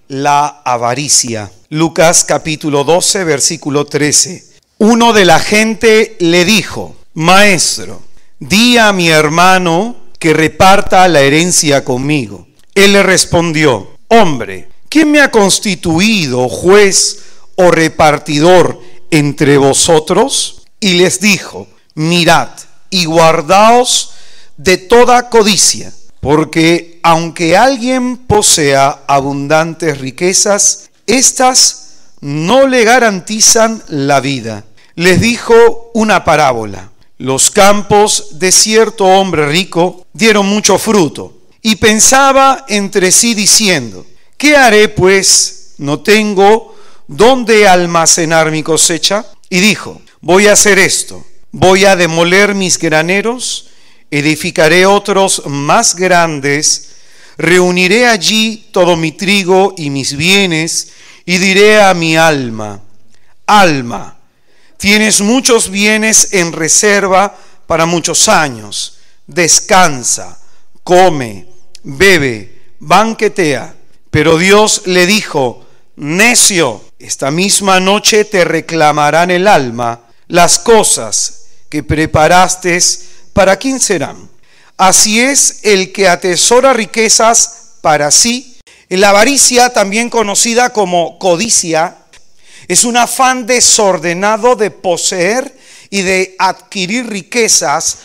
la avaricia. Lucas capítulo 12, versículo 13. Uno de la gente le dijo: Maestro, di a mi hermano que reparta la herencia conmigo. Él le respondió: Hombre, ¿quién me ha constituido juez o repartidor entre vosotros? Y les dijo: Mirad y guardaos de toda codicia, porque aunque alguien posea abundantes riquezas, éstas no le garantizan la vida. Les dijo una parábola: los campos de cierto hombre rico dieron mucho fruto, y pensaba entre sí diciendo: ¿qué haré pues? No tengo dónde almacenar mi cosecha. Y dijo: voy a hacer esto, voy a demoler mis graneros, edificaré otros más grandes, reuniré allí todo mi trigo y mis bienes, y diré a mi alma: alma, tienes muchos bienes en reserva para muchos años, descansa, come, bebe, banquetea. Pero Dios le dijo: necio, esta misma noche te reclamarán el alma. Las cosas que preparaste, ¿para quién serán? Así es el que atesora riquezas para sí. La avaricia, también conocida como codicia, es un afán desordenado de poseer y de adquirir riquezas.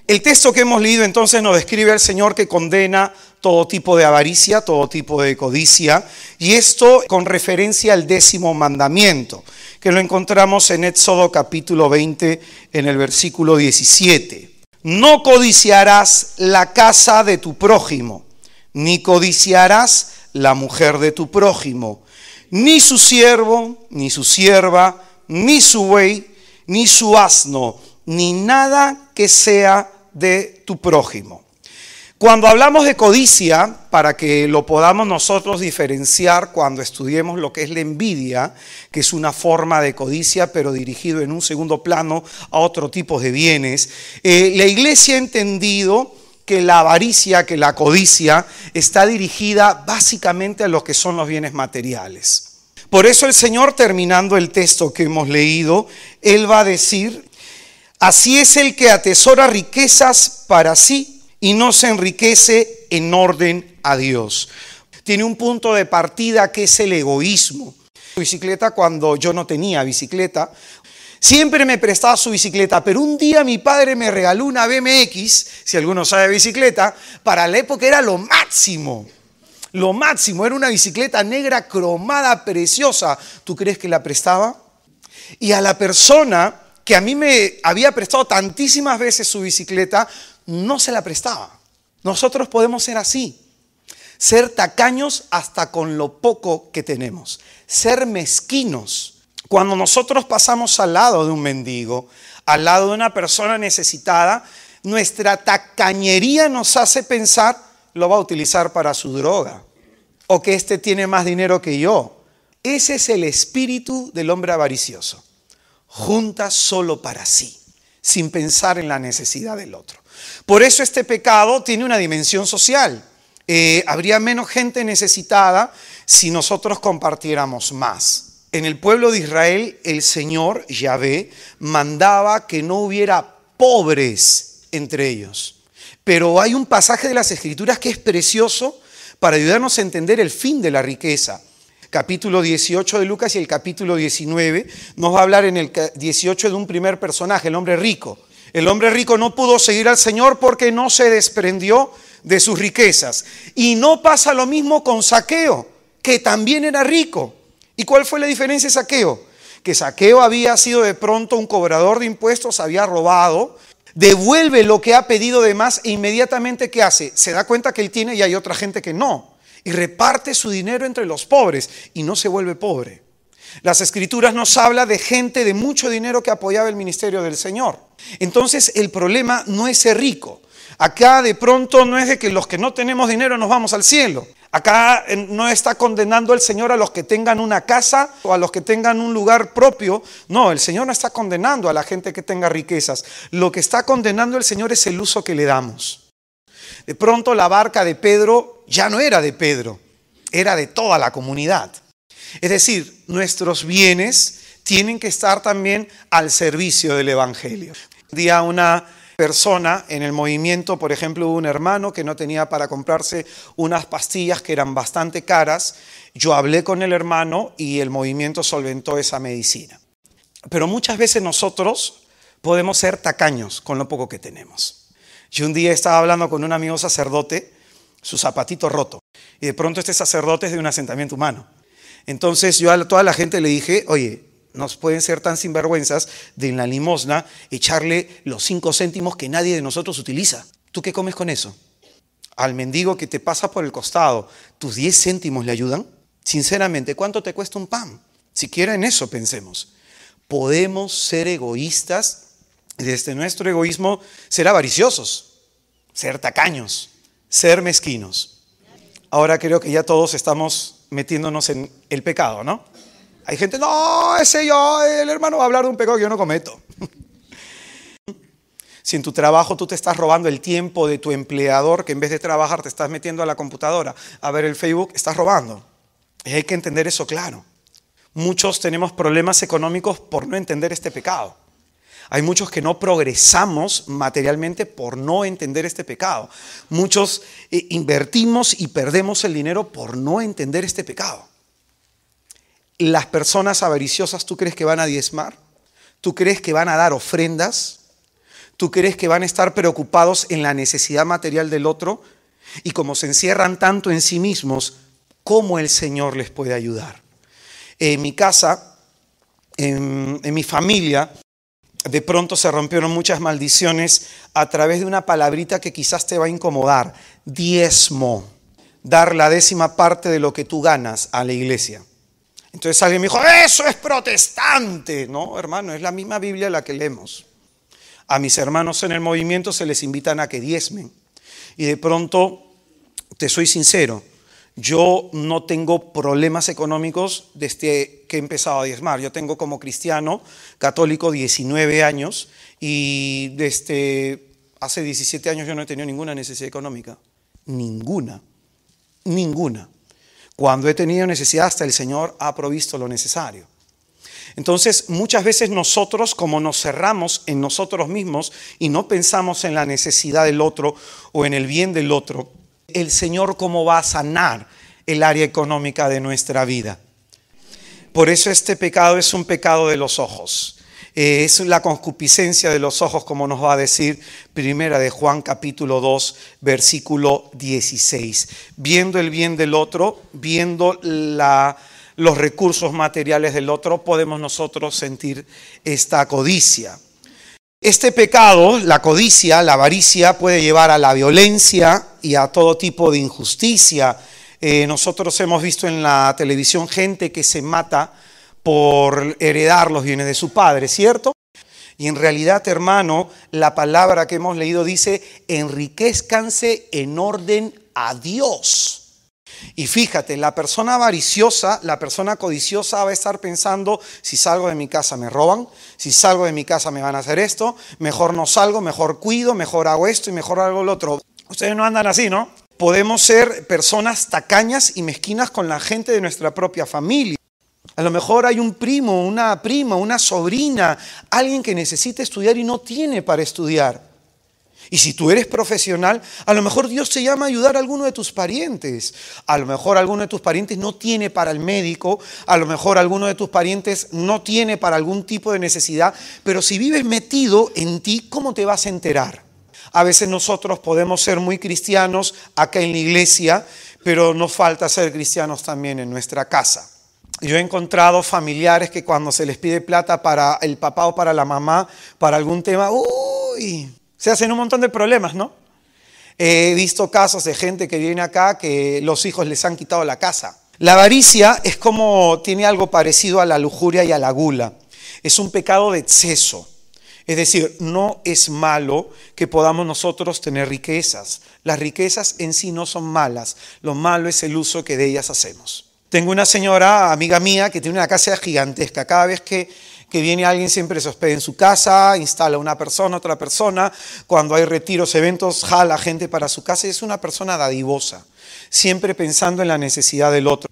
El texto que hemos leído entonces nos describe al Señor que condena todo tipo de avaricia, todo tipo de codicia, y esto con referencia al 10º mandamiento, que lo encontramos en Éxodo capítulo 20 en el versículo 17. No codiciarás la casa de tu prójimo, ni codiciarás la mujer de tu prójimo, ni su siervo, ni su sierva, ni su buey, ni su asno, ni nada que sea de tu prójimo. Cuando hablamos de codicia, para que lo podamos nosotros diferenciar cuando estudiemos lo que es la envidia, que es una forma de codicia, pero dirigido en un segundo plano a otro tipo de bienes, la iglesia ha entendido que la avaricia, que la codicia, está dirigida básicamente a lo que son los bienes materiales. Por eso el Señor, terminando el texto que hemos leído, Él va a decir: así es el que atesora riquezas para sí y no se enriquece en orden a Dios. Tiene un punto de partida que es el egoísmo. Bicicleta, cuando yo no tenía bicicleta, siempre me prestaba su bicicleta, pero un día mi padre me regaló una BMX, si alguno sabe de bicicleta, para la época era lo máximo. Lo máximo, era una bicicleta negra cromada, preciosa. ¿Tú crees que la prestaba? Y a la persona que a mí me había prestado tantísimas veces su bicicleta, no se la prestaba. Nosotros podemos ser así, ser tacaños hasta con lo poco que tenemos, ser mezquinos. Cuando nosotros pasamos al lado de un mendigo, al lado de una persona necesitada, nuestra tacañería nos hace pensar: lo va a utilizar para su droga, o que este tiene más dinero que yo. Ese es el espíritu del hombre avaricioso. Junta solo para sí, sin pensar en la necesidad del otro. Por eso este pecado tiene una dimensión social. Habría menos gente necesitada si nosotros compartiéramos más. En el pueblo de Israel, el Señor, Yahvé, mandaba que no hubiera pobres entre ellos. Pero hay un pasaje de las Escrituras que es precioso para ayudarnos a entender el fin de la riqueza. Capítulo 18 de Lucas y el capítulo 19 nos va a hablar en el 18 de un primer personaje, el hombre rico. El hombre rico no pudo seguir al Señor porque no se desprendió de sus riquezas. Y no pasa lo mismo con Zaqueo, que también era rico. ¿Y cuál fue la diferencia de Zaqueo? Que Zaqueo había sido de pronto un cobrador de impuestos, había robado, devuelve lo que ha pedido de más e inmediatamente ¿qué hace? Se da cuenta que él tiene y hay otra gente que no. Y reparte su dinero entre los pobres y no se vuelve pobre. Las Escrituras nos habla de gente de mucho dinero que apoyaba el ministerio del Señor. Entonces el problema no es ser rico. Acá de pronto no es de que los que no tenemos dinero nos vamos al cielo. Acá no está condenando el Señor a los que tengan una casa o a los que tengan un lugar propio. No, el Señor no está condenando a la gente que tenga riquezas. Lo que está condenando el Señor es el uso que le damos. De pronto la barca de Pedro ya no era de Pedro. era de toda la comunidad. Es decir, nuestros bienes tienen que estar también al servicio del evangelio. Un día una persona en el movimiento, por ejemplo, hubo un hermano que no tenía para comprarse unas pastillas que eran bastante caras. Yo hablé con el hermano y el movimiento solventó esa medicina. Pero muchas veces nosotros podemos ser tacaños con lo poco que tenemos. Yo un día estaba hablando con un amigo sacerdote, su zapatito roto, y de pronto este sacerdote es de un asentamiento humano. Entonces yo a toda la gente le dije, oye, nos pueden ser tan sinvergüenzas de en la limosna echarle los 5 céntimos que nadie de nosotros utiliza. ¿Tú qué comes con eso? Al mendigo que te pasa por el costado, ¿tus 10 céntimos le ayudan? Sinceramente, ¿cuánto te cuesta un pan? Siquiera en eso pensemos. Podemos ser egoístas y desde nuestro egoísmo ser avariciosos, ser tacaños, ser mezquinos. Ahora creo que ya todos estamos metiéndonos en el pecado, ¿no? Hay gente, no, el hermano va a hablar de un pecado que yo no cometo. Si en tu trabajo tú te estás robando el tiempo de tu empleador, que en vez de trabajar te estás metiendo a la computadora a ver el Facebook, estás robando. Y hay que entender eso claro. Muchos tenemos problemas económicos por no entender este pecado. Hay muchos que no progresamos materialmente por no entender este pecado. Muchos invertimos y perdemos el dinero por no entender este pecado. Las personas avariciosas, ¿tú crees que van a diezmar? ¿Tú crees que van a dar ofrendas? ¿Tú crees que van a estar preocupados en la necesidad material del otro? Y como se encierran tanto en sí mismos, ¿cómo el Señor les puede ayudar? En mi casa, en mi familia, de pronto se rompieron muchas maldiciones a través de una palabrita que quizás te va a incomodar. Diezmo. Dar la 10ª parte de lo que tú ganas a la iglesia. Entonces alguien me dijo, eso es protestante. No, hermano, es la misma Biblia la que leemos. A mis hermanos en el movimiento se les invitan a que diezmen. Y de pronto, te soy sincero, yo no tengo problemas económicos desde que he empezado a diezmar. Yo tengo como cristiano católico 19 años y desde hace 17 años yo no he tenido ninguna necesidad económica. Ninguna. Cuando he tenido necesidad, hasta el Señor ha provisto lo necesario. Entonces, muchas veces nosotros, como nos cerramos en nosotros mismos y no pensamos en la necesidad del otro o en el bien del otro, el Señor cómo va a sanar el área económica de nuestra vida. Por eso este pecado es un pecado de los ojos. Es la concupiscencia de los ojos, como nos va a decir Primera de Juan capítulo 2, versículo 16. Viendo el bien del otro, viendo los recursos materiales del otro, podemos nosotros sentir esta codicia. Este pecado, la codicia, la avaricia, puede llevar a la violencia y a todo tipo de injusticia. Nosotros hemos visto en la televisión gente que se mata por heredar los bienes de su padre, ¿cierto? Y en realidad, hermano, la palabra que hemos leído dice, enriquézcanse en orden a Dios. Y fíjate, la persona avariciosa, la persona codiciosa va a estar pensando, si salgo de mi casa me roban, si salgo de mi casa me van a hacer esto, mejor no salgo, mejor cuido, mejor hago esto y mejor hago lo otro. Ustedes no andan así, ¿no? Podemos ser personas tacañas y mezquinas con la gente de nuestra propia familia. A lo mejor hay un primo, una prima, una sobrina, alguien que necesita estudiar y no tiene para estudiar. Y si tú eres profesional, a lo mejor Dios te llama a ayudar a alguno de tus parientes. A lo mejor alguno de tus parientes no tiene para el médico, a lo mejor alguno de tus parientes no tiene para algún tipo de necesidad, pero si vives metido en ti, ¿cómo te vas a enterar? A veces nosotros podemos ser muy cristianos acá en la iglesia, pero nos falta ser cristianos también en nuestra casa. Yo he encontrado familiares que cuando se les pide plata para el papá o para la mamá, para algún tema, se hacen un montón de problemas, ¿no? He visto casos de gente que viene acá que los hijos les han quitado la casa. La avaricia es como, tiene algo parecido a la lujuria y a la gula. Es un pecado de exceso. Es decir, no es malo que podamos nosotros tener riquezas. Las riquezas en sí no son malas. Lo malo es el uso que de ellas hacemos. Tengo una señora, amiga mía, que tiene una casa gigantesca. Cada vez que que viene alguien siempre se hospeda en su casa, instala una persona, otra persona, cuando hay retiros, eventos, jala gente para su casa y es una persona dadivosa, siempre pensando en la necesidad del otro.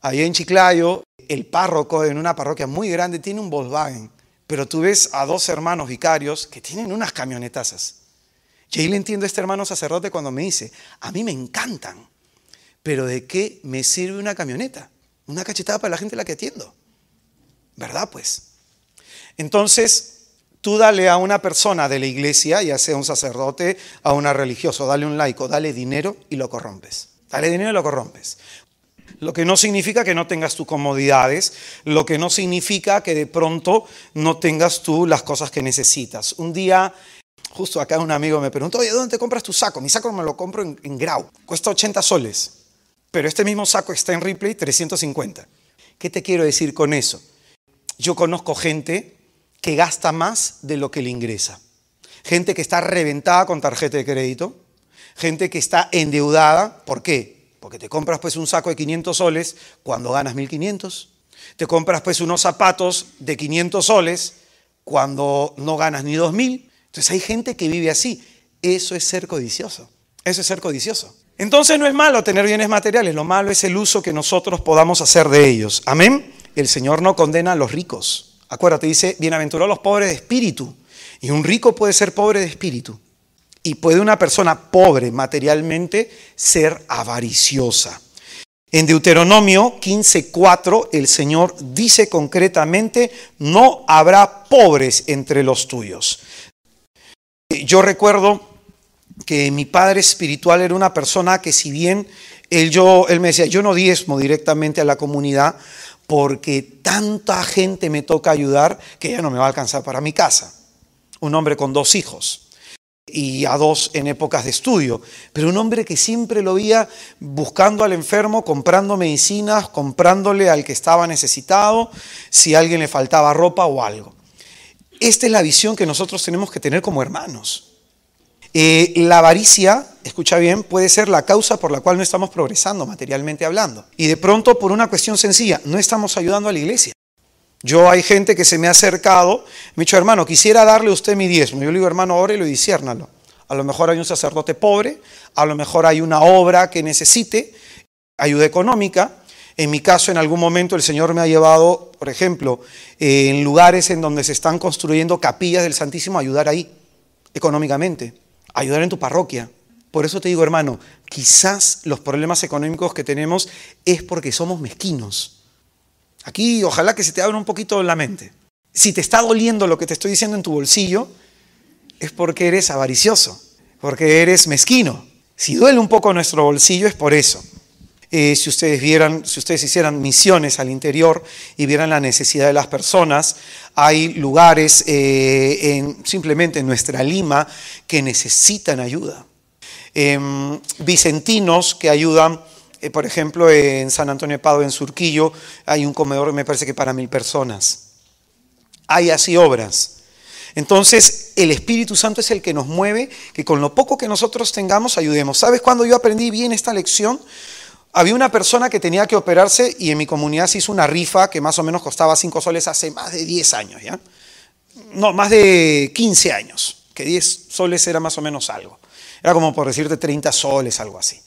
Ahí en Chiclayo, el párroco en una parroquia muy grande tiene un Volkswagen, pero tú ves a dos hermanos vicarios que tienen unas camionetazas. Y ahí le entiendo a este hermano sacerdote cuando me dice, a mí me encantan, pero ¿de qué me sirve una camioneta? Una cachetada para la gente a la que atiendo. ¿Verdad pues? Entonces, tú dale a una persona de la iglesia, ya sea un sacerdote, a una religiosa, dale un laico, dale dinero y lo corrompes. Dale dinero y lo corrompes. Lo que no significa que no tengas tus comodidades, lo que no significa que de pronto no tengas tú las cosas que necesitas. Un día, justo acá un amigo me preguntó, oye, ¿dónde te compras tu saco? Mi saco me lo compro en Grau, cuesta 80 soles, pero este mismo saco está en Ripley 350. ¿Qué te quiero decir con eso? Yo conozco gente que gasta más de lo que le ingresa. Gente que está reventada con tarjeta de crédito. Gente que está endeudada. ¿Por qué? Porque te compras pues un saco de 500 soles cuando ganas 1.500. Te compras pues unos zapatos de 500 soles cuando no ganas ni 2.000. Entonces hay gente que vive así. Eso es ser codicioso. Eso es ser codicioso. Entonces no es malo tener bienes materiales. Lo malo es el uso que nosotros podamos hacer de ellos. Amén. El Señor no condena a los ricos. Acuérdate, dice, bienaventurados los pobres de espíritu. Y un rico puede ser pobre de espíritu. Y puede una persona pobre materialmente ser avariciosa. En Deuteronomio 15:4 el Señor dice concretamente, no habrá pobres entre los tuyos. Yo recuerdo que mi padre espiritual era una persona que si bien él me decía, yo no diezmo directamente a la comunidad, porque tanta gente me toca ayudar que ya no me va a alcanzar para mi casa. Un hombre con 2 hijos y a 2 en épocas de estudio, pero un hombre que siempre lo veía buscando al enfermo, comprando medicinas, comprándole al que estaba necesitado, si a alguien le faltaba ropa o algo. Esta es la visión que nosotros tenemos que tener como hermanos. La avaricia, escucha bien, puede ser la causa por la cual no estamos progresando materialmente hablando. Y de pronto por una cuestión sencilla, no estamos ayudando a la iglesia. Hay gente que se me ha acercado, me ha dicho, hermano, quisiera darle a usted mi diezmo. Yo le digo, hermano, órelo y disciérnalo. A lo mejor hay un sacerdote pobre, a lo mejor hay una obra que necesite ayuda económica. En mi caso, en algún momento el Señor me ha llevado, por ejemplo, en lugares en donde se están construyendo capillas del Santísimo, a ayudar ahí, económicamente. Ayudar en tu parroquia. Por eso te digo, hermano, quizás los problemas económicos que tenemos es porque somos mezquinos. Aquí ojalá que se te abra un poquito la mente. Si te está doliendo lo que te estoy diciendo en tu bolsillo, es porque eres avaricioso, porque eres mezquino. Si duele un poco nuestro bolsillo es por eso. Si ustedes hicieran misiones al interior y vieran la necesidad de las personas, hay lugares simplemente en nuestra Lima que necesitan ayuda. Vicentinos que ayudan, por ejemplo, en San Antonio de Padua, en Surquillo, hay un comedor, me parece que para 1.000 personas. Hay así obras. Entonces, el Espíritu Santo es el que nos mueve, que con lo poco que nosotros tengamos, ayudemos. ¿Sabes cuándo yo aprendí bien esta lección? Había una persona que tenía que operarse y en mi comunidad se hizo una rifa que más o menos costaba 5 soles hace más de 10 años, ¿ya? No, más de 15 años, que 10 soles era más o menos algo. Era como por decirte 30 soles, algo así.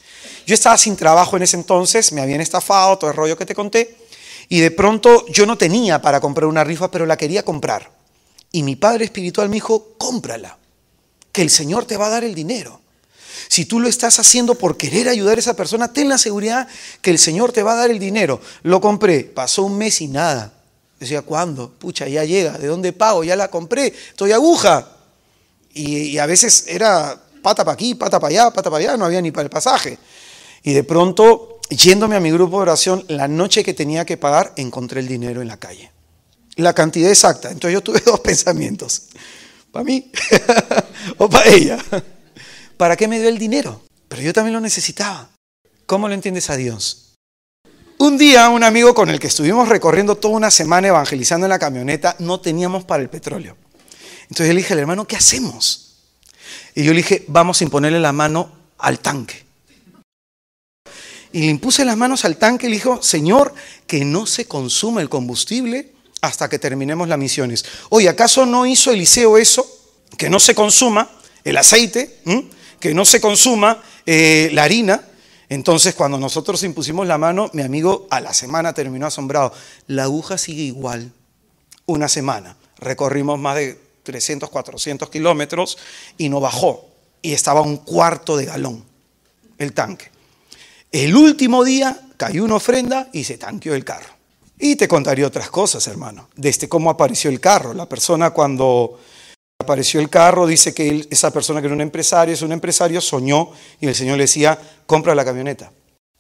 Yo estaba sin trabajo en ese entonces, me habían estafado, todo el rollo que te conté, y de pronto yo no tenía para comprar una rifa, pero la quería comprar. Y mi padre espiritual me dijo, cómprala, que el Señor te va a dar el dinero. Si tú lo estás haciendo por querer ayudar a esa persona, ten la seguridad que el Señor te va a dar el dinero. Lo compré, pasó un mes y nada. Decía, ¿cuándo? Pucha, ya llega, ¿de dónde pago? Ya la compré, estoy aguja. Y a veces era pata para aquí, pata para allá, no había ni para el pasaje. Y de pronto, yéndome a mi grupo de oración, la noche que tenía que pagar, encontré el dinero en la calle. La cantidad exacta. Entonces yo tuve 2 pensamientos. ¿Para mí? ¿O para ella? ¿Para qué me dio el dinero? Pero yo también lo necesitaba. ¿Cómo lo entiendes a Dios? Un día un amigo con el que estuvimos recorriendo toda una semana evangelizando en la camioneta, no teníamos para el petróleo. Entonces yo le dije al hermano, ¿qué hacemos? Y yo le dije, vamos a imponerle la mano al tanque. Y le impuse las manos al tanque y le dijo, Señor, que no se consuma el combustible hasta que terminemos las misiones. Oye, ¿acaso no hizo Eliseo eso? Que no se consuma el aceite, que no se consuma la harina. Entonces, cuando nosotros impusimos la mano, mi amigo a la semana terminó asombrado. La aguja sigue igual. Una semana. Recorrimos más de 300, 400 kilómetros y no bajó. Y estaba 1/4 de galón el tanque. El último día cayó una ofrenda y se tanqueó el carro. Y te contaré otras cosas, hermano. Desde cómo apareció el carro. La persona cuando apareció el carro dice que esa persona que era un empresario, soñó y el Señor le decía, compra la camioneta.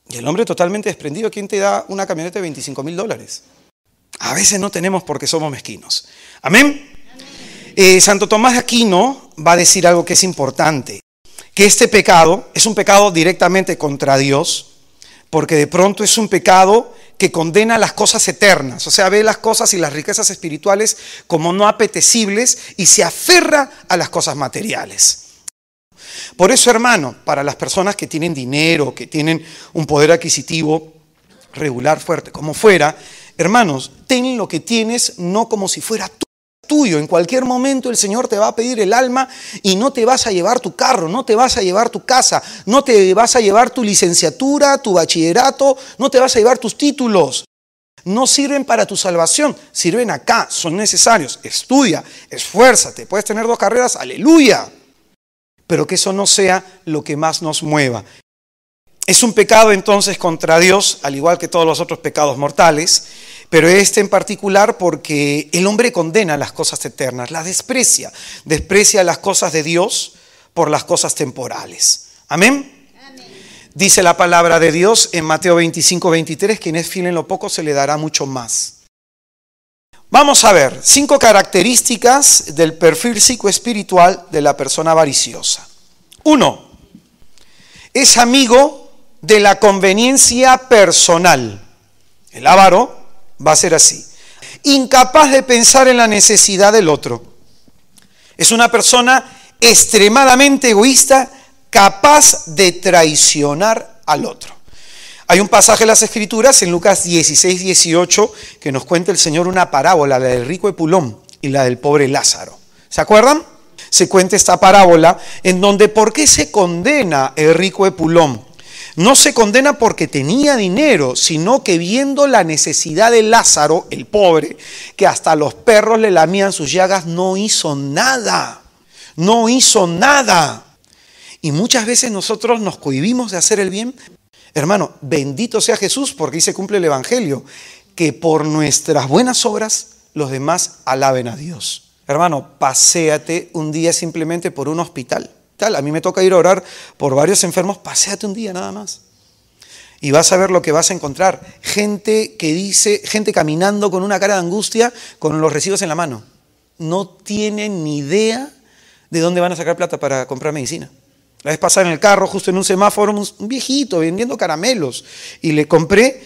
Y el hombre totalmente desprendido, ¿quién te da una camioneta de $25,000? A veces no tenemos porque somos mezquinos. Amén. Santo Tomás de Aquino va a decir algo que es importante, que este pecado es un pecado directamente contra Dios, porque de pronto es un pecado que condena las cosas eternas, o sea, ve las cosas y las riquezas espirituales como no apetecibles y se aferra a las cosas materiales. Por eso, hermano, para las personas que tienen dinero, que tienen un poder adquisitivo regular, fuerte, como fuera, hermanos, ten lo que tienes no como si fuera tuyo. En cualquier momento el Señor te va a pedir el alma y no te vas a llevar tu carro, no te vas a llevar tu casa, no te vas a llevar tu licenciatura, tu bachillerato, no te vas a llevar tus títulos. No sirven para tu salvación, sirven acá, son necesarios. Estudia, esfuérzate, puedes tener 2 carreras, aleluya. Pero que eso no sea lo que más nos mueva. Es un pecado entonces contra Dios, al igual que todos los otros pecados mortales, pero este en particular porque el hombre condena las cosas eternas, las desprecia las cosas de Dios por las cosas temporales. Amén. Amén. Dice la palabra de Dios en Mateo 25:23, quien es fiel en lo poco se le dará mucho más. Vamos a ver 5 características del perfil psicoespiritual de la persona avariciosa. 1. Es amigo de la conveniencia personal. El avaro va a ser así. Incapaz de pensar en la necesidad del otro. Es una persona extremadamente egoísta, capaz de traicionar al otro. Hay un pasaje en las Escrituras, en Lucas 16:18, que nos cuenta el Señor una parábola, la del rico Epulón y la del pobre Lázaro. ¿Se acuerdan? Se cuenta esta parábola en donde ¿por qué se condena el rico Epulón? No se condena porque tenía dinero, sino que viendo la necesidad de Lázaro, el pobre, que hasta los perros le lamían sus llagas, no hizo nada. No hizo nada. Y muchas veces nosotros nos cohibimos de hacer el bien. Hermano, bendito sea Jesús, porque ahí se cumple el Evangelio, que por nuestras buenas obras los demás alaben a Dios. Hermano, paséate un día simplemente por un hospital. A mí me toca ir a orar por varios enfermos, paséate un día nada más. Y vas a ver lo que vas a encontrar. Gente caminando con una cara de angustia, con los recibos en la mano. No tienen ni idea de dónde van a sacar plata para comprar medicina. La vez pasada en el carro, justo en un semáforo, un viejito vendiendo caramelos. Y le compré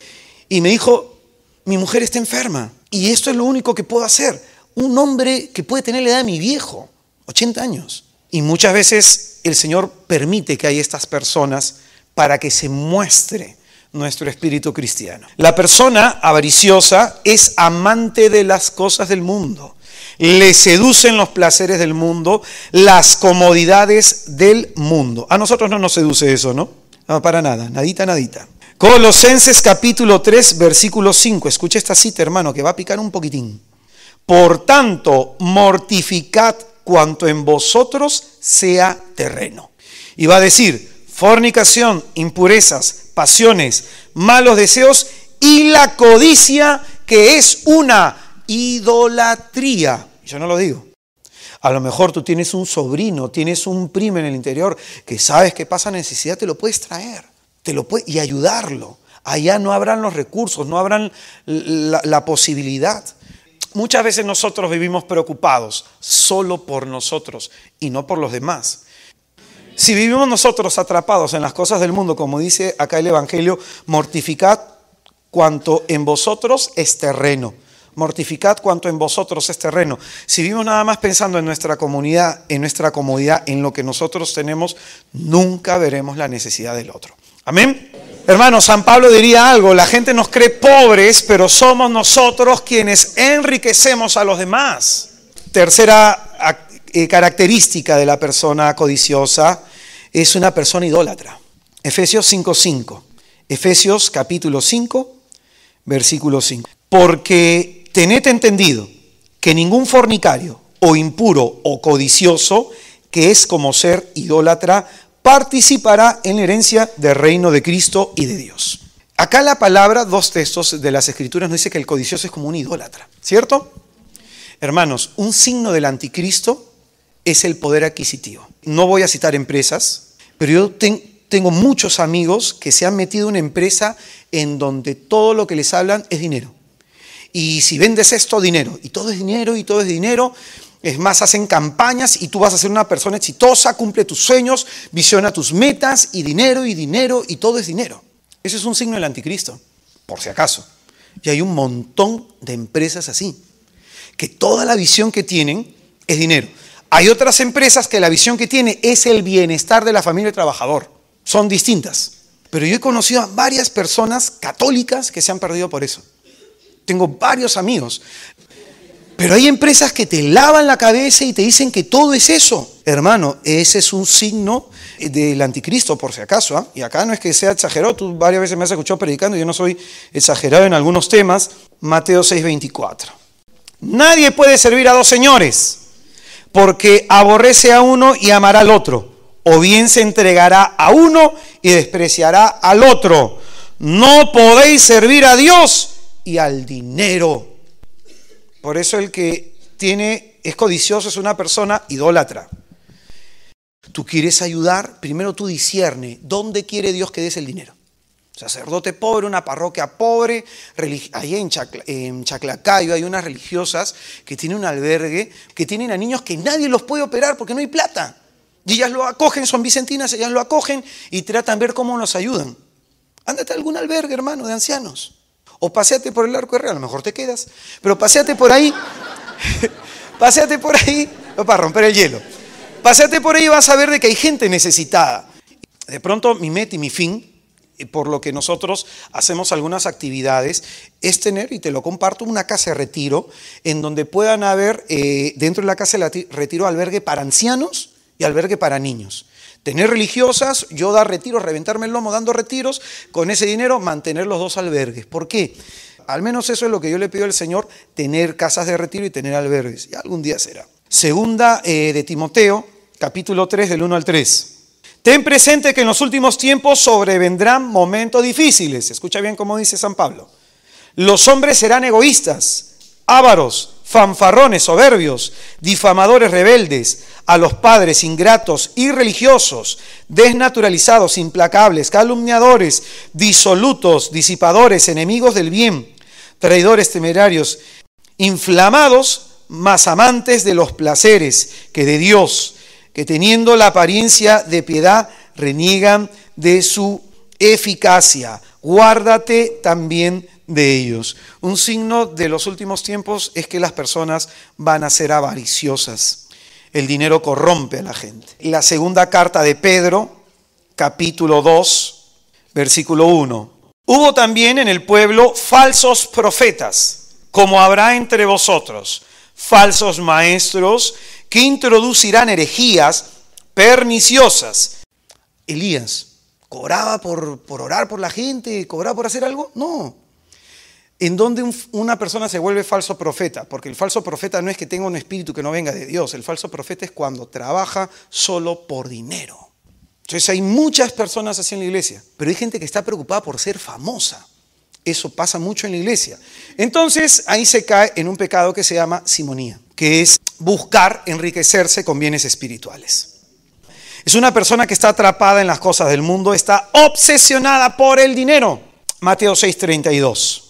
y me dijo, mi mujer está enferma. Y esto es lo único que puedo hacer. Un hombre que puede tener la edad de mi viejo, 80 años. Y muchas veces el Señor permite que haya estas personas para que se muestre nuestro espíritu cristiano. La persona avariciosa es amante de las cosas del mundo. Le seducen los placeres del mundo, las comodidades del mundo. A nosotros no nos seduce eso, ¿no? No, para nada, nadita, nadita. Colosenses capítulo 3, versículo 5. Escucha esta cita, hermano, que va a picar un poquitín. Por tanto, mortificad cuanto en vosotros sea terreno. Y va a decir, fornicación, impurezas, pasiones, malos deseos y la codicia, que es una idolatría. Yo no lo digo. A lo mejor tú tienes un sobrino, tienes un primo en el interior que sabes que pasa necesidad, te lo puedes traer y ayudarlo. Allá no habrán los recursos, no habrán la posibilidad. Muchas veces nosotros vivimos preocupados solo por nosotros y no por los demás. Si vivimos nosotros atrapados en las cosas del mundo, como dice acá el Evangelio, mortificad cuanto en vosotros es terreno. Mortificad cuanto en vosotros es terreno. Si vivimos nada más pensando en nuestra comunidad, en nuestra comodidad, en lo que nosotros tenemos, nunca veremos la necesidad del otro. Amén. Hermano, San Pablo diría algo: la gente nos cree pobres, pero somos nosotros quienes enriquecemos a los demás. Tercera característica de la persona codiciosa es una persona idólatra. Efesios 5:5. Efesios capítulo 5, versículo 5. Porque tened entendido que ningún fornicario o impuro o codicioso, que es como ser idólatra, participará en la herencia del reino de Cristo y de Dios. Acá la palabra, dos textos de las Escrituras nos dice que el codicioso es como un idólatra, ¿cierto? Hermanos, un signo del anticristo es el poder adquisitivo. No voy a citar empresas, pero yo tengo muchos amigos que se han metido en una empresa en donde todo lo que les hablan es dinero. Y si vendes esto, dinero. Y todo es dinero, y todo es dinero. Es más, hacen campañas y tú vas a ser una persona exitosa, cumple tus sueños, visiona tus metas, y dinero, y todo es dinero. Ese es un signo del anticristo, por si acaso. Y hay un montón de empresas así, que toda la visión que tienen es dinero. Hay otras empresas que la visión que tienen es el bienestar de la familia del trabajador. Son distintas. Pero yo he conocido a varias personas católicas que se han perdido por eso. Tengo varios amigos. Pero hay empresas que te lavan la cabeza y te dicen que todo es eso. Hermano, ese es un signo del anticristo, por si acaso, ¿eh? Y acá no es que sea exagerado. Tú varias veces me has escuchado predicando, yo no soy exagerado en algunos temas. Mateo 6:24. Nadie puede servir a dos señores, porque aborrece a uno y amará al otro, o bien se entregará a uno y despreciará al otro. No podéis servir a Dios y al dinero. Por eso el que es codicioso es una persona idólatra. Tú quieres ayudar, primero tú discierne dónde quiere Dios que des el dinero. Sacerdote pobre, una parroquia pobre, ahí en Chaclacayo hay unas religiosas que tienen un albergue, que tienen a niños que nadie los puede operar porque no hay plata. Y ellas lo acogen, son vicentinas, ellas lo acogen y tratan de ver cómo nos ayudan. Ándate a algún albergue, hermano, de ancianos. O paséate por el Arco de Real, a lo mejor te quedas, pero paséate por ahí, no, para romper el hielo. Paséate por ahí y vas a ver de que hay gente necesitada. De pronto mi meta y mi fin, por lo que nosotros hacemos algunas actividades, es tener, y te lo comparto, una casa de retiro en donde puedan haber, dentro de la casa de retiro, albergue para ancianos y albergue para niños. Tener religiosas, yo dar retiros, reventarme el lomo dando retiros, con ese dinero mantener los dos albergues. ¿Por qué? Al menos eso es lo que yo le pido al Señor, tener casas de retiro y tener albergues. Y algún día será. Segunda de Timoteo, capítulo 3, del 1 al 3. Ten presente que en los últimos tiempos sobrevendrán momentos difíciles. Escucha bien cómo dice San Pablo. Los hombres serán egoístas, ávaros, fanfarrones, soberbios, difamadores, rebeldes, a los padres, ingratos, irreligiosos, desnaturalizados, implacables, calumniadores, disolutos, disipadores, enemigos del bien, traidores, temerarios, inflamados, más amantes de los placeres que de Dios, que teniendo la apariencia de piedad reniegan de su eficacia. Guárdate también de ellos. Un signo de los últimos tiempos es que las personas van a ser avariciosas. El dinero corrompe a la gente. La segunda carta de Pedro, capítulo 2, versículo 1. Hubo también en el pueblo falsos profetas, como habrá entre vosotros, falsos maestros que introducirán herejías perniciosas. Elías, ¿cobraba por orar por la gente? ¿Cobraba por hacer algo? No. ¿En dónde una persona se vuelve falso profeta? Porque el falso profeta no es que tenga un espíritu que no venga de Dios. El falso profeta es cuando trabaja solo por dinero. Entonces hay muchas personas así en la iglesia, pero hay gente que está preocupada por ser famosa. Eso pasa mucho en la iglesia. Entonces ahí se cae en un pecado que se llama simonía, que es buscar enriquecerse con bienes espirituales. Es una persona que está atrapada en las cosas del mundo, está obsesionada por el dinero. Mateo 6:32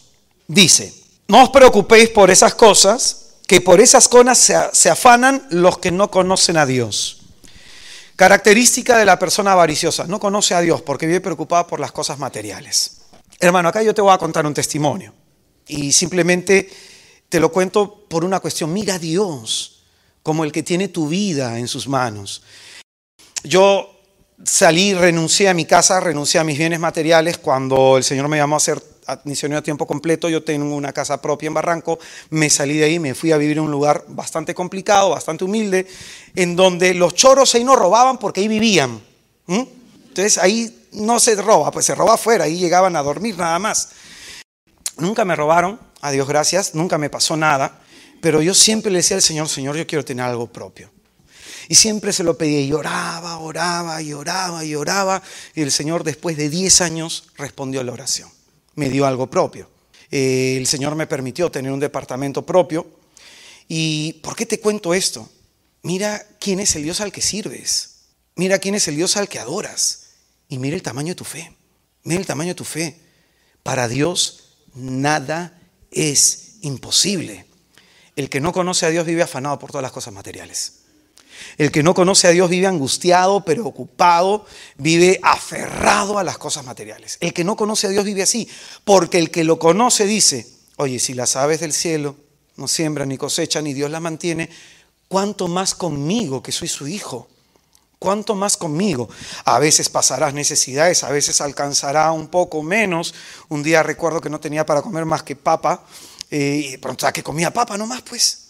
dice, no os preocupéis por esas cosas, que por esas cosas se afanan los que no conocen a Dios. Característica de la persona avariciosa, no conoce a Dios porque vive preocupada por las cosas materiales. Hermano, acá yo te voy a contar un testimonio y simplemente te lo cuento por una cuestión. Mira a Dios como el que tiene tu vida en sus manos. Yo salí, renuncié a mi casa, renuncié a mis bienes materiales. Cuando el Señor me llamó a ser misionero a tiempo completo, yo tengo una casa propia en Barranco, me salí de ahí, me fui a vivir en un lugar bastante complicado, bastante humilde, en donde los choros ahí no robaban porque ahí vivían. Entonces ahí no se roba, pues se roba afuera, ahí llegaban a dormir nada más. Nunca me robaron, a Dios gracias, nunca me pasó nada, pero yo siempre le decía al Señor, Señor, yo quiero tener algo propio. Y siempre se lo pedía y oraba, oraba y oraba y oraba. Y el Señor después de 10 años respondió a la oración. Me dio algo propio. El Señor me permitió tener un departamento propio. ¿Y por qué te cuento esto? Mira quién es el Dios al que sirves. Mira quién es el Dios al que adoras. Y mira el tamaño de tu fe. Mira el tamaño de tu fe. Para Dios nada es imposible. El que no conoce a Dios vive afanado por todas las cosas materiales. El que no conoce a Dios vive angustiado, preocupado, vive aferrado a las cosas materiales. El que no conoce a Dios vive así, porque el que lo conoce dice, oye, si las aves del cielo no siembran ni cosechan y Dios las mantiene, ¿cuánto más conmigo que soy su hijo? ¿Cuánto más conmigo? A veces pasarás necesidades, a veces alcanzará un poco menos. Un día recuerdo que no tenía para comer más que papa, y pronto que comía papa nomás pues.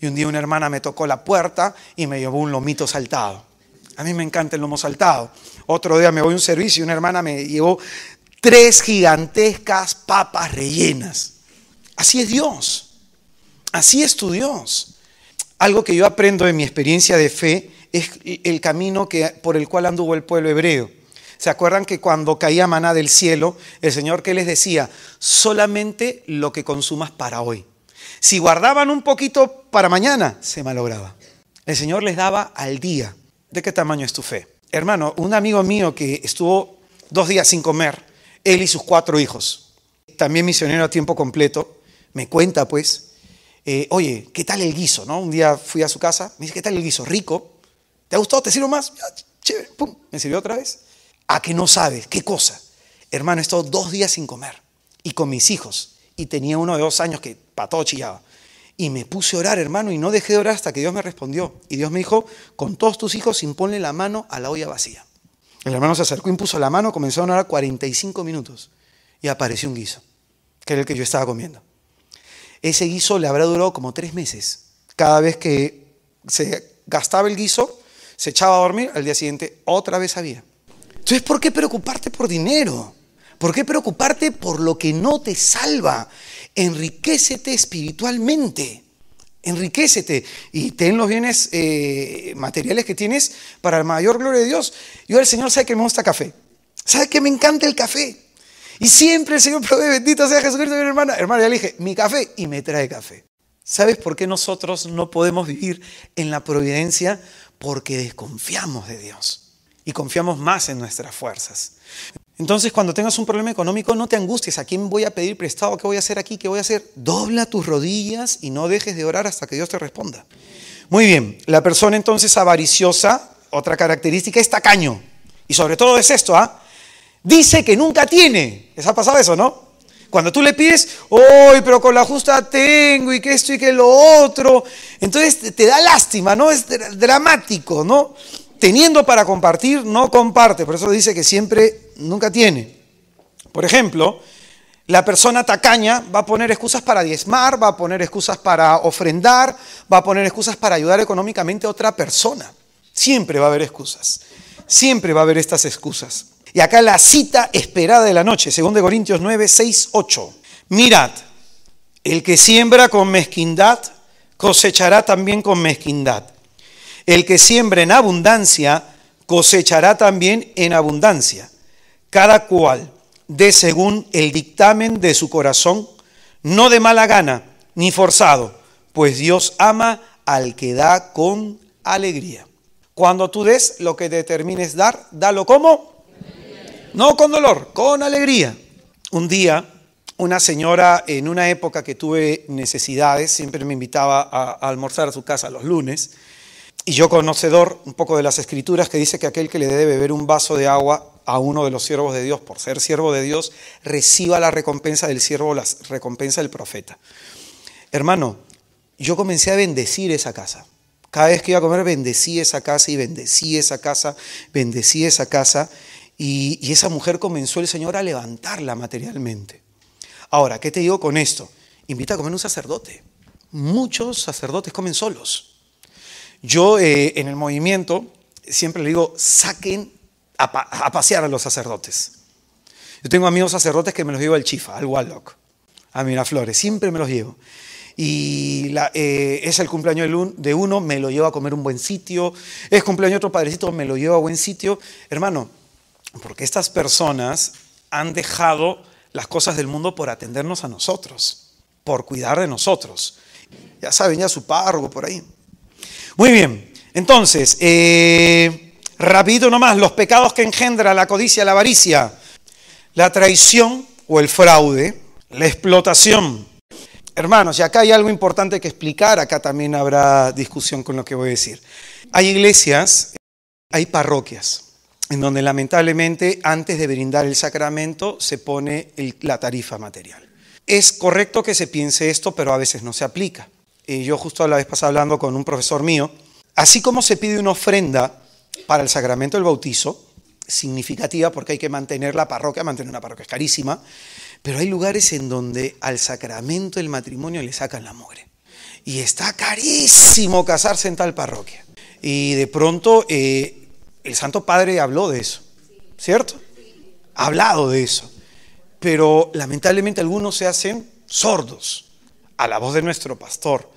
Y un día una hermana me tocó la puerta y me llevó un lomito saltado. A mí me encanta el lomo saltado. Otro día me voy a un servicio y una hermana me llevó 3 gigantescas papas rellenas. Así es Dios. Así es tu Dios. Algo que yo aprendo de mi experiencia de fe es el camino por el cual anduvo el pueblo hebreo. ¿Se acuerdan que cuando caía maná del cielo, el Señor qué les decía? Solamente lo que consumas para hoy. Si guardaban un poquito para mañana, se malograba. El Señor les daba al día. ¿De qué tamaño es tu fe? Hermano, un amigo mío que estuvo 2 días sin comer, él y sus 4 hijos, también misionero a tiempo completo, me cuenta pues, oye, ¿qué tal el guiso? ¿No? Un día fui a su casa, me dice, ¿qué tal el guiso? ¿Rico? ¿Te ha gustado? ¿Te sirvo más? Chévere, pum, me sirvió otra vez. ¿A que no sabes? ¿Qué cosa? Hermano, he estado 2 días sin comer y con mis hijos. Y tenía uno de 2 años que para todo chillaba. Y me puse a orar, hermano, y no dejé de orar hasta que Dios me respondió. Y Dios me dijo, con todos tus hijos, imponle la mano a la olla vacía. El hermano se acercó, impuso la mano, comenzó a orar 45 minutos. Y apareció un guiso, que era el que yo estaba comiendo. Ese guiso le habrá durado como 3 meses. Cada vez que se gastaba el guiso, se echaba a dormir, al día siguiente otra vez había. Entonces, ¿por qué preocuparte por dinero? ¿Por qué preocuparte por lo que no te salva? Enriquécete espiritualmente. Enriquécete y ten los bienes materiales que tienes para la mayor gloria de Dios. Yo, el Señor sabe que me gusta café. Sabe que me encanta el café. Y siempre el Señor provee, bendito sea Jesucristo, mi hermana. Hermana, ya le dije, mi café, y me trae café. ¿Sabes por qué nosotros no podemos vivir en la providencia? Porque desconfiamos de Dios y confiamos más en nuestras fuerzas. Entonces, cuando tengas un problema económico, no te angusties. ¿A quién voy a pedir prestado? ¿Qué voy a hacer aquí? ¿Qué voy a hacer? Dobla tus rodillas y no dejes de orar hasta que Dios te responda. Muy bien, la persona entonces avariciosa, otra característica, es tacaño. Y sobre todo es esto, dice que nunca tiene. ¿Les ha pasado eso, no? Cuando tú le pides, ¡ay, pero con la justa tengo! Y que esto y que lo otro. Entonces te da lástima, ¿no? Es dramático, ¿no? Teniendo para compartir, no comparte. Por eso dice que siempre, nunca tiene. Por ejemplo, la persona tacaña va a poner excusas para diezmar, va a poner excusas para ofrendar, va a poner excusas para ayudar económicamente a otra persona. Siempre va a haber excusas. Siempre va a haber estas excusas. Y acá la cita esperada de la noche, 2 Corintios 9, 6, 8. Mirad, el que siembra con mezquindad, cosechará también con mezquindad. El que siembra en abundancia, cosechará también en abundancia. Cada cual dé según el dictamen de su corazón, no de mala gana, ni forzado, pues Dios ama al que da con alegría. Cuando tú des lo que determines dar, dalo ¿cómo? No con dolor, con alegría. Un día, una señora, en una época que tuve necesidades, siempre me invitaba a almorzar a su casa los lunes. Y yo, conocedor un poco de las escrituras, que dice que aquel que le dé beber un vaso de agua a uno de los siervos de Dios, por ser siervo de Dios, reciba la recompensa del siervo, la recompensa del profeta. Hermano, yo comencé a bendecir esa casa. Cada vez que iba a comer bendecí esa casa y bendecí esa casa, bendecí esa casa. Y esa mujer comenzó el Señor a levantarla materialmente. Ahora, ¿qué te digo con esto? Invita a comer un sacerdote. Muchos sacerdotes comen solos. Yo en el movimiento siempre le digo, saquen a pasear a los sacerdotes. Yo tengo amigos sacerdotes que me los llevo al Chifa, al Wallock, a Miraflores, siempre me los llevo. Y es el cumpleaños de uno, me lo llevo a comer un buen sitio. Es cumpleaños de otro padrecito, me lo llevo a buen sitio. Hermano, porque estas personas han dejado las cosas del mundo por atendernos a nosotros, por cuidar de nosotros. Ya saben, ya su párroco por ahí. Muy bien, entonces, rapidito nomás, los pecados que engendra la codicia, la avaricia, la traición o el fraude, la explotación. Hermanos, y acá hay algo importante que explicar, acá también habrá discusión con lo que voy a decir. Hay iglesias, hay parroquias, en donde lamentablemente antes de brindar el sacramento se pone la tarifa material. Es correcto que se piense esto, pero a veces no se aplica. Yo justo la vez pasada hablando con un profesor mío, así como se pide una ofrenda para el sacramento del bautizo, significativa porque hay que mantener la parroquia, mantener una parroquia es carísima, pero hay lugares en donde al sacramento del matrimonio le sacan la mugre. Y está carísimo casarse en tal parroquia. Y de pronto el Santo Padre habló de eso, ¿cierto? Ha hablado de eso. Pero lamentablemente algunos se hacen sordos a la voz de nuestro pastor.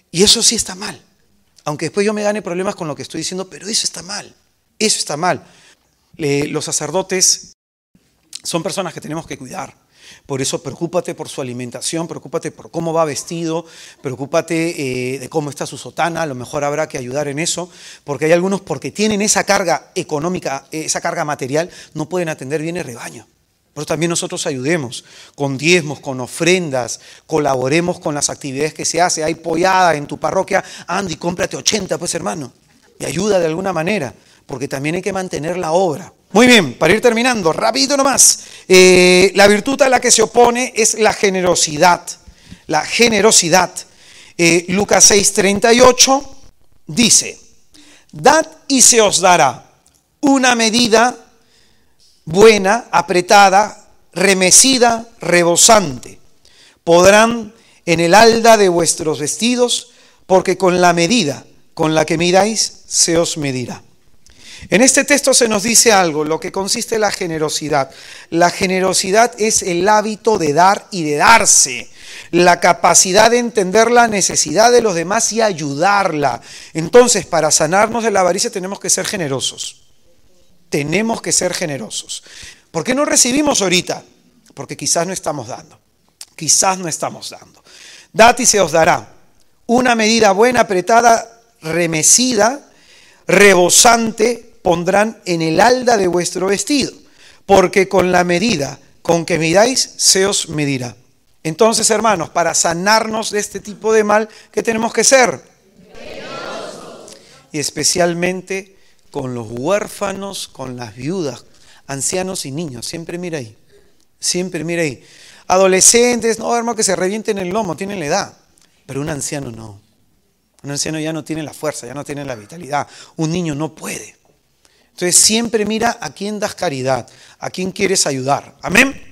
Y eso sí está mal. Aunque después yo me gane problemas con lo que estoy diciendo, pero eso está mal. Eso está mal. Los sacerdotes son personas que tenemos que cuidar. Por eso preocúpate por su alimentación, preocúpate por cómo va vestido, preocúpate de cómo está su sotana, a lo mejor habrá que ayudar en eso, porque hay algunos porque tienen esa carga económica, esa carga material, no pueden atender bien el rebaño. Por eso también nosotros ayudemos con diezmos, con ofrendas, colaboremos con las actividades que se hace. Hay pollada en tu parroquia, Andy, cómprate 80 pues hermano, y ayuda de alguna manera, porque también hay que mantener la obra. Muy bien, para ir terminando, rapidito nomás. La virtud a la que se opone es la generosidad. La generosidad. Lucas 6:38 dice, dad y se os dará una medida buena, apretada, remecida, rebosante. Podrán en el halda de vuestros vestidos, porque con la medida con la que midáis, se os medirá. En este texto se nos dice algo, lo que consiste en la generosidad. La generosidad es el hábito de dar y de darse, la capacidad de entender la necesidad de los demás y ayudarla. Entonces, para sanarnos de la avaricia tenemos que ser generosos. Tenemos que ser generosos. ¿Por qué no recibimos ahorita? Porque quizás no estamos dando. Quizás no estamos dando. Dad y se os dará una medida buena, apretada, remecida, rebosante, pondrán en el halda de vuestro vestido, porque con la medida con que midáis, se os medirá. Entonces, hermanos, para sanarnos de este tipo de mal, ¿qué tenemos que ser? Generosos. Y especialmente con los huérfanos, con las viudas, ancianos y niños. Siempre mira ahí. Siempre mira ahí. Adolescentes, no, hermano, que se revienten el lomo, tienen la edad. Pero un anciano no. Un anciano ya no tiene la fuerza, ya no tiene la vitalidad. Un niño no puede. Entonces siempre mira a quién das caridad, a quién quieres ayudar. Amén.